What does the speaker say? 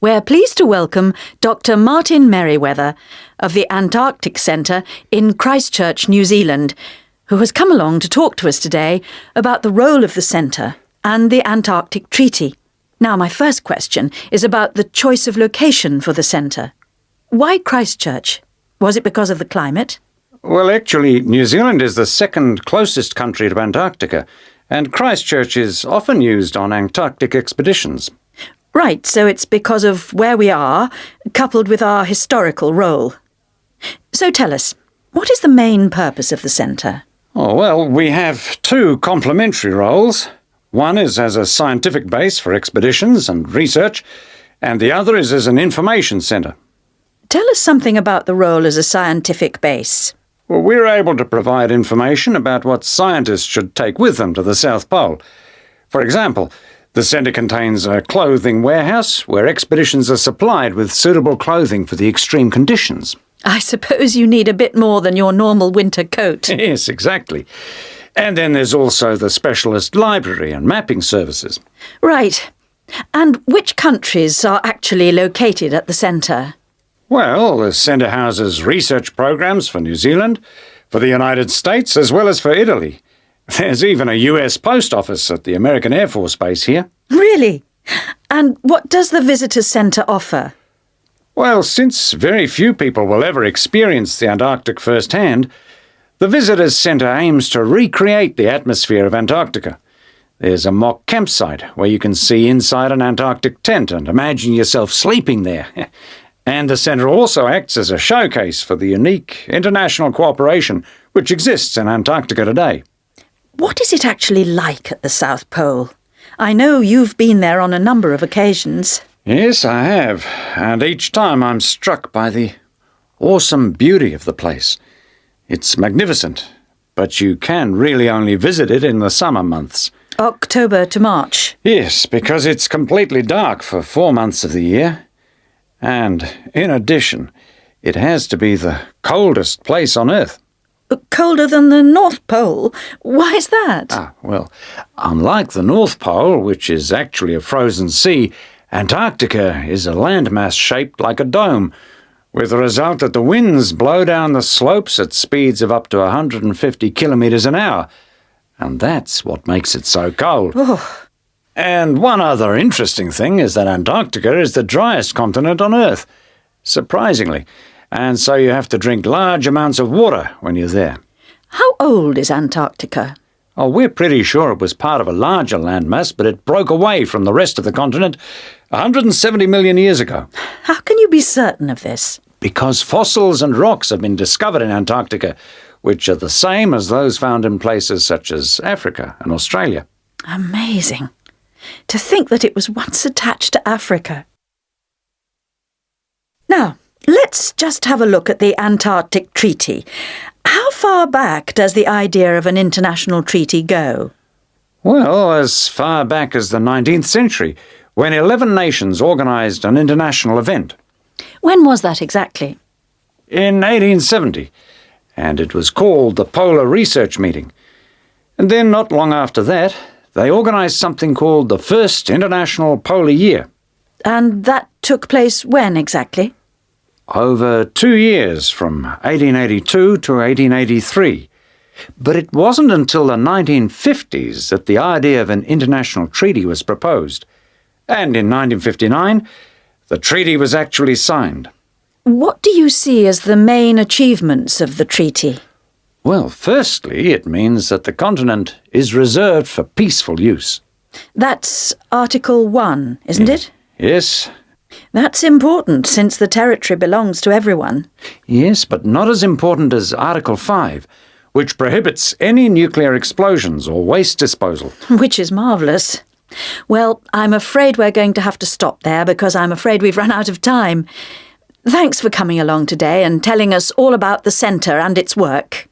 we're pleased to welcome Dr. Martin Merriweather of the Antarctic Centre in Christchurch, New Zealand, who has come along to talk to us today about the role of the centre and the Antarctic Treaty. Now, my first question is about the choice of location for the centre. Why Christchurch? Was it because of the climate? Well, actually, New Zealand is the second closest country to Antarctica, and Christchurch is often used on Antarctic expeditions. Right, so it's because of where we are, coupled with our historical role. So tell us, what is the main purpose of the centre? Oh, well, we have two complementary roles. One is as a scientific base for expeditions and research, and the other is as an information centre. Tell us something about the role as a scientific base. Well, we're able to provide information about what scientists should take with them to the South Pole. For example, the centre contains a clothing warehouse where expeditions are supplied with suitable clothing for the extreme conditions. I suppose you need a bit more than your normal winter coat. Yes, exactly. And then there's also the specialist library and mapping services. Right. And which countries are actually located at the centre? Well, the centre houses research programs for New Zealand, for the United States, as well as for Italy. There's even a US post office at the American Air Force Base here. Really? And what does the Visitors Centre offer? Well, since very few people will ever experience the Antarctic firsthand, the Visitors Centre aims to recreate the atmosphere of Antarctica. There's a mock campsite where you can see inside an Antarctic tent and imagine yourself sleeping there. And the centre also acts as a showcase for the unique international cooperation which exists in Antarctica today. What is it actually like at the South Pole? I know you've been there on a number of occasions. Yes, I have, and each time I'm struck by the awesome beauty of the place. It's magnificent, but you can really only visit it in the summer months. October to March? Yes, because it's completely dark for 4 months of the year. And, in addition, it has to be the coldest place on Earth. Colder than the North Pole? Why is that? Well, unlike the North Pole, which is actually a frozen sea, Antarctica is a landmass shaped like a dome, with the result that the winds blow down the slopes at speeds of up to 150 kilometres an hour. And that's what makes it so cold. Oh. And one other interesting thing is that Antarctica is the driest continent on Earth, surprisingly. And so you have to drink large amounts of water when you're there. How old is Antarctica? Oh, we're pretty sure it was part of a larger landmass, but it broke away from the rest of the continent 170 million years ago. How can you be certain of this? Because fossils and rocks have been discovered in Antarctica, which are the same as those found in places such as Africa and Australia. Amazing. To think that it was once attached to Africa. Now, let's just have a look at the Antarctic Treaty. How far back does the idea of an international treaty go? Well, as far back as the 19th century, when 11 nations organised an international event. When was that exactly? In 1870, and it was called the Polar Research Meeting. And then, not long after that, they organised something called the First International Polar Year. And that took place when exactly? Over 2 years, from 1882 to 1883. But it wasn't until the 1950s that the idea of an international treaty was proposed. And in 1959, the treaty was actually signed. What do you see as the main achievements of the treaty? Well, firstly, it means that the continent is reserved for peaceful use. That's Article 1, isn't it? Yes. That's important, since the territory belongs to everyone. Yes, but not as important as Article 5, which prohibits any nuclear explosions or waste disposal. Which is marvellous. Well, I'm afraid we're going to have to stop there because I'm afraid we've run out of time. Thanks for coming along today and telling us all about the centre and its work.